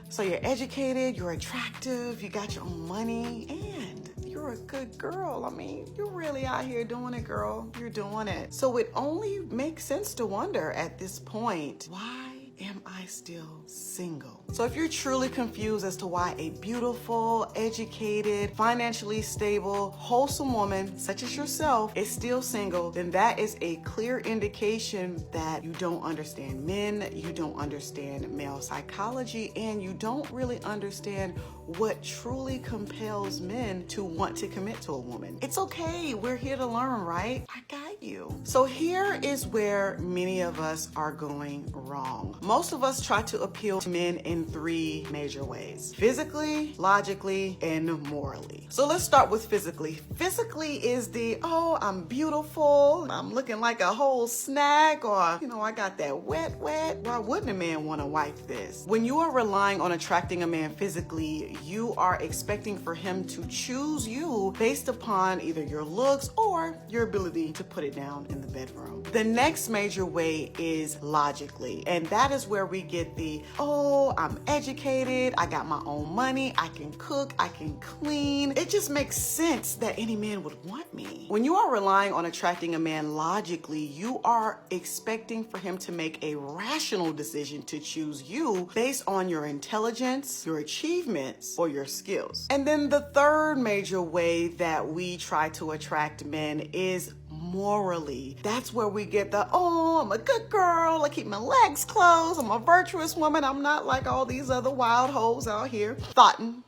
So you're educated, you're attractive, you got your own money, and you're a good girl. I mean, you're really out here doing it, girl. You're doing it. So it only makes sense to wonder at this point, why am I still single? So if you're truly confused as to why a beautiful, educated, financially stable, wholesome woman such as yourself is still single, then that is a clear indication that you don't understand men, you don't understand male psychology, and you don't really understand what truly compels men to want to commit to a woman. It's okay, we're here to learn, right? I got you. So here is where many of us are going wrong. Most of us try to appeal to men in three major ways: physically, logically, and morally. So let's start with physically. Physically is the, oh, I'm beautiful, I'm looking like a whole snack, or, you know, I got that wet. Why wouldn't a man want to wipe this? When you are relying on attracting a man physically, you are expecting for him to choose you based upon either your looks or your ability to put it down in the bedroom. The next major way is logically, and that is where we get the, oh, I'm educated, I got my own money, I can cook, I can clean. It just makes sense that any man would want me. When you are relying on attracting a man logically, you are expecting for him to make a rational decision to choose you based on your intelligence, your achievements, or your skills. And then the third major way that we try to attract men is morally. That's where we get the, oh, I'm a good girl, I keep my legs closed, I'm a virtuous woman, I'm not like all these other wild hoes out here thotting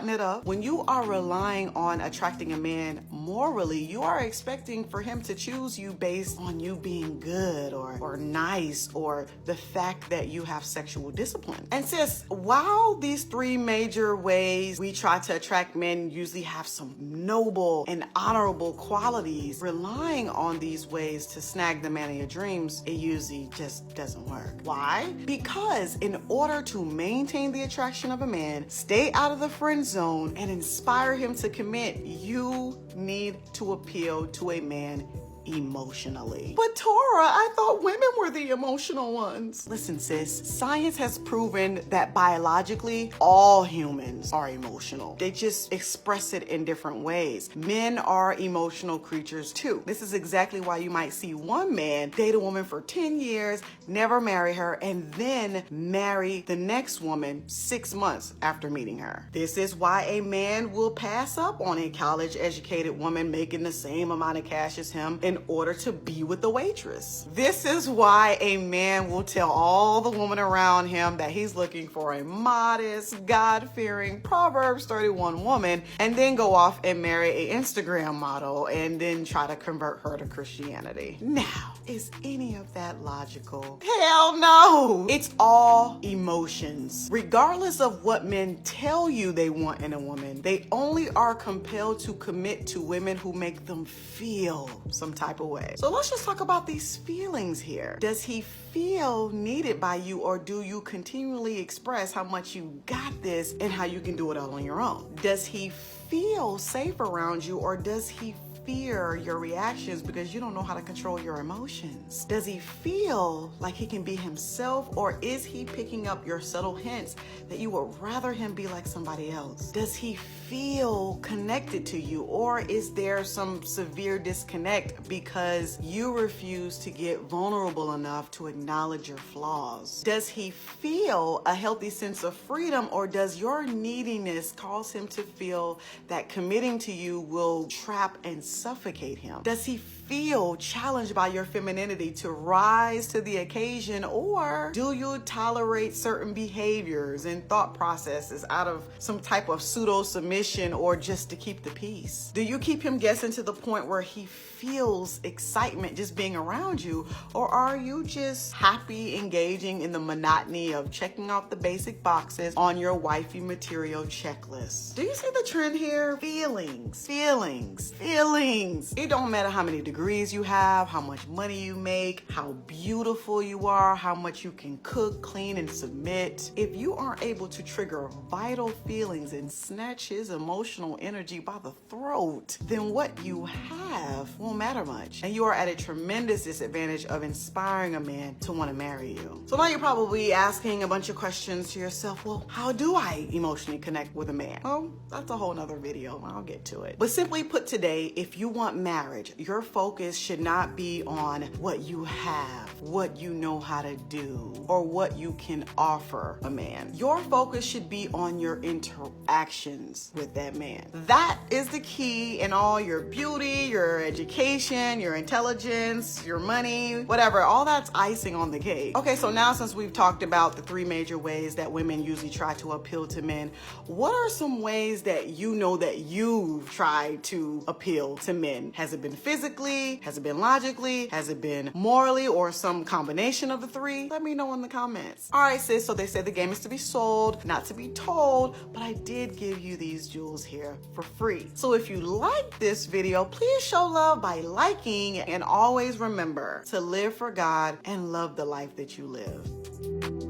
it up. When you are relying on attracting a man morally, you are expecting for him to choose you based on you being good or nice, or the fact that you have sexual discipline. And sis, while these three major ways we try to attract men usually have some noble and honorable qualities, relying on these ways to snag the man of your dreams, it usually just doesn't work. Why? Because in order to maintain the attraction of a man, stay out of the friend zone, and inspire him to commit, you need to appeal to a man emotionally. But Tora, I thought women were the emotional ones. Listen, sis, science has proven that biologically, all humans are emotional. They just express it in different ways. Men are emotional creatures too. This is exactly why you might see one man date a woman for 10 years, never marry her, and then marry the next woman 6 months after meeting her. This is why a man will pass up on a college-educated woman making the same amount of cash as him in order to be with the waitress. This is why a man will tell all the women around him that he's looking for a modest, God-fearing, Proverbs 31 woman, and then go off and marry an Instagram model and then try to convert her to Christianity. Now, is any of that logical? Hell no! It's all emotions. Regardless of what men tell you they want in a woman, they only are compelled to commit to women who make them feel some type of way. So let's just talk about these feelings here. Does he feel needed by you, or do you continually express how much you got this and how you can do it all on your own? Does he feel safe around you, or does he fear your reactions because you don't know how to control your emotions? Does he feel like he can be himself, or is he picking up your subtle hints that you would rather him be like somebody else? Does he feel connected to you, or is there some severe disconnect because you refuse to get vulnerable enough to acknowledge your flaws? Does he feel a healthy sense of freedom, or does your neediness cause him to feel that committing to you will trap and suffocate him? Does he feel challenged by your femininity to rise to the occasion, or do you tolerate certain behaviors and thought processes out of some type of pseudo submission or just to keep the peace? Do you keep him guessing to the point where he feels excitement just being around you, or are you just happy engaging in the monotony of checking off the basic boxes on your wifey material checklist? Do you see the trend here? Feelings. It don't matter how many degrees degrees you have, how much money you make, how beautiful you are, how much you can cook, clean, and submit. If you aren't able to trigger vital feelings and snatch his emotional energy by the throat, then what you have won't matter much. And you are at a tremendous disadvantage of inspiring a man to want to marry you. So now you're probably asking a bunch of questions to yourself. Well, how do I emotionally connect with a man? Oh, that's a whole nother video. I'll get to it. But simply put today, if you want marriage, your focus should not be on what you have, what you know how to do, or what you can offer a man. Your focus should be on your interactions with that man. That is the key in all your beauty, your education, your intelligence, your money, whatever. All that's icing on the cake. Okay, so now since we've talked about the three major ways that women usually try to appeal to men, what are some ways that you know that you've tried to appeal to men? Has it been physically? Has it been logically? Has it been morally, or some combination of the three? Let me know in the comments. All right, sis, so they say the game is to be sold, not to be told, but I did give you these jewels here for free. So if you like this video, please show love by liking, and always remember to live for God and love the life that you live.